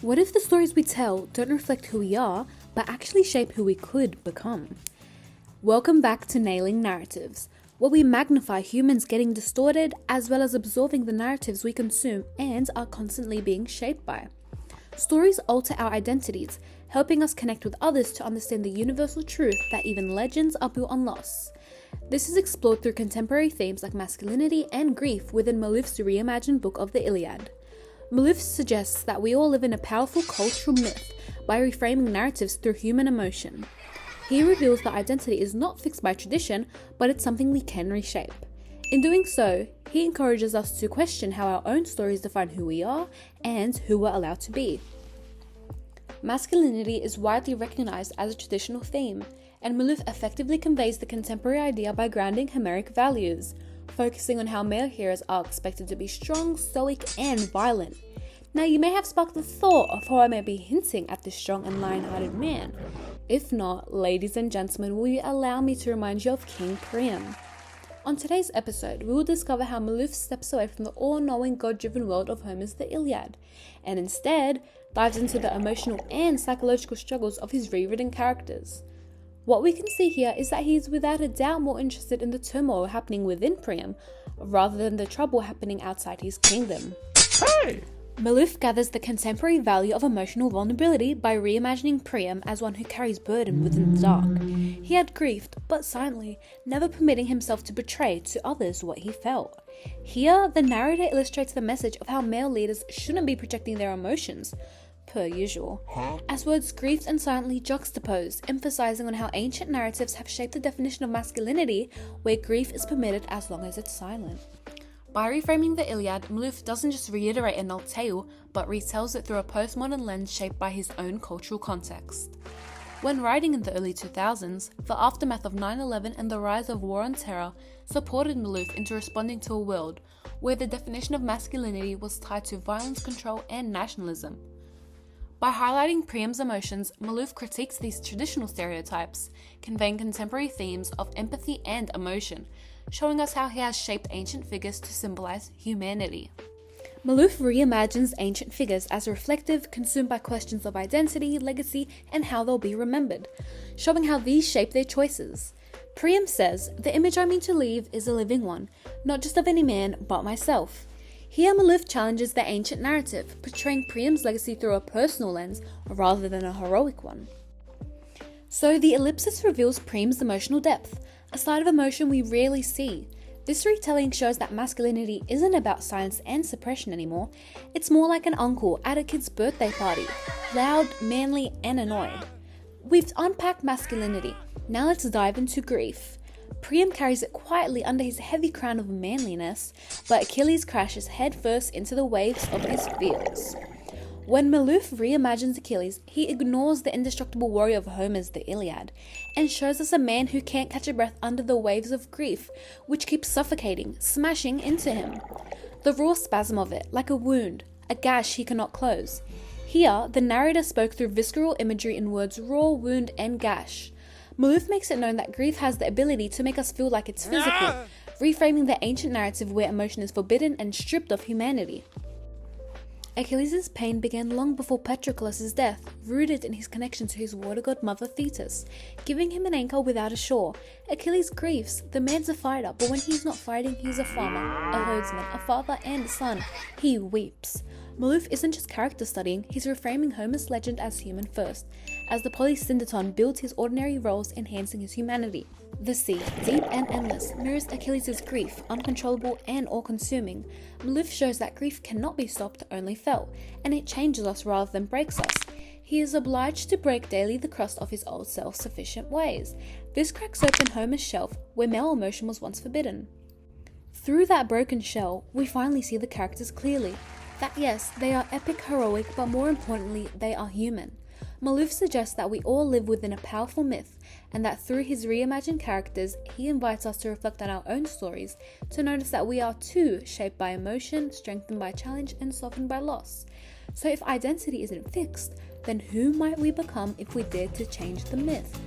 What if the stories we tell don't reflect who we are, but actually shape who we could become? Welcome back to Nailing Narratives, where we magnify humans getting distorted as well as absorbing the narratives we consume and are constantly being shaped by. Stories alter our identities, helping us connect with others to understand the universal truth that even legends are built on loss. This is explored through contemporary themes like masculinity and grief within Malouf's reimagined book of the Iliad. Malouf suggests that we all live in a powerful cultural myth by reframing narratives through human emotion. He reveals that identity is not fixed by tradition, but it's something we can reshape. In doing so, he encourages us to question how our own stories define who we are and who we're allowed to be. Masculinity is widely recognized as a traditional theme, and Malouf effectively conveys the contemporary idea by grounding Homeric values, focusing on how male heroes are expected to be strong, stoic, and violent. Now, you may have sparked the thought of how I may be hinting at this strong and lion-hearted man. If not, ladies and gentlemen, will you allow me to remind you of King Priam? On today's episode, we will discover how Malouf steps away from the all-knowing, God-driven world of Homer's The Iliad, and instead dives into the emotional and psychological struggles of his rewritten characters. What we can see here is that he is without a doubt more interested in the turmoil happening within Priam, rather than the trouble happening outside his kingdom. Hey! Malouf gathers the contemporary value of emotional vulnerability by reimagining Priam as one who carries burden within the dark. He had grieved, but silently, never permitting himself to betray to others what he felt. Here, the narrator illustrates the message of how male leaders shouldn't be projecting their emotions, per usual, as words grieved and silently juxtaposed, emphasizing on how ancient narratives have shaped the definition of masculinity, where grief is permitted as long as it's silent. By reframing the Iliad, Malouf doesn't just reiterate an old tale, but retells it through a postmodern lens shaped by his own cultural context. When writing in the early 2000s, the aftermath of 9/11 and the rise of war on terror supported Malouf into responding to a world where the definition of masculinity was tied to violence control and nationalism. By highlighting Priam's emotions, Malouf critiques these traditional stereotypes, conveying contemporary themes of empathy and emotion, showing us how he has shaped ancient figures to symbolize humanity. Malouf reimagines ancient figures as reflective, consumed by questions of identity, legacy, and how they'll be remembered, showing how these shape their choices. Priam says, "The image I mean to leave is a living one, not just of any man, but myself." Here, Malouf challenges the ancient narrative, portraying Priam's legacy through a personal lens rather than a heroic one. So, the ellipsis reveals Priam's emotional depth, a side of emotion we rarely see. This retelling shows that masculinity isn't about silence and suppression anymore. It's more like an uncle at a kid's birthday party, loud, manly, and annoyed. We've unpacked masculinity. Now let's dive into grief. Priam carries it quietly under his heavy crown of manliness, but Achilles crashes headfirst into the waves of his fears. When Malouf reimagines Achilles, he ignores the indestructible warrior of Homer's The Iliad, and shows us a man who can't catch a breath under the waves of grief, which keep suffocating, smashing into him. The raw spasm of it, like a wound, a gash he cannot close. Here, the narrator spoke through visceral imagery in words raw, wound, and gash. Malouf makes it known that grief has the ability to make us feel like it's physical, reframing the ancient narrative where emotion is forbidden and stripped of humanity. Achilles' pain began long before Patroclus' death, rooted in his connection to his water god mother Thetis, giving him an anchor without a shore. Achilles grieves. The man's a fighter, but when he's not fighting, he's a farmer, a herdsman, a father, and a son. He weeps. Malouf isn't just character studying, he's reframing Homer's legend as human first, as the Polysyndeton builds his ordinary roles, enhancing his humanity. The sea, deep and endless, mirrors Achilles' grief, uncontrollable and all-consuming. Malouf shows that grief cannot be stopped, only felt, and it changes us rather than breaks us. He is obliged to break daily the crust of his old self-sufficient ways. This cracks open Homer's shelf, where male emotion was once forbidden. Through that broken shell, we finally see the characters clearly. That yes, they are epic, heroic, but more importantly, they are human. Malouf suggests that we all live within a powerful myth, and that through his reimagined characters, he invites us to reflect on our own stories, to notice that we are too shaped by emotion, strengthened by challenge, and softened by loss. So if identity isn't fixed, then who might we become if we dared to change the myth?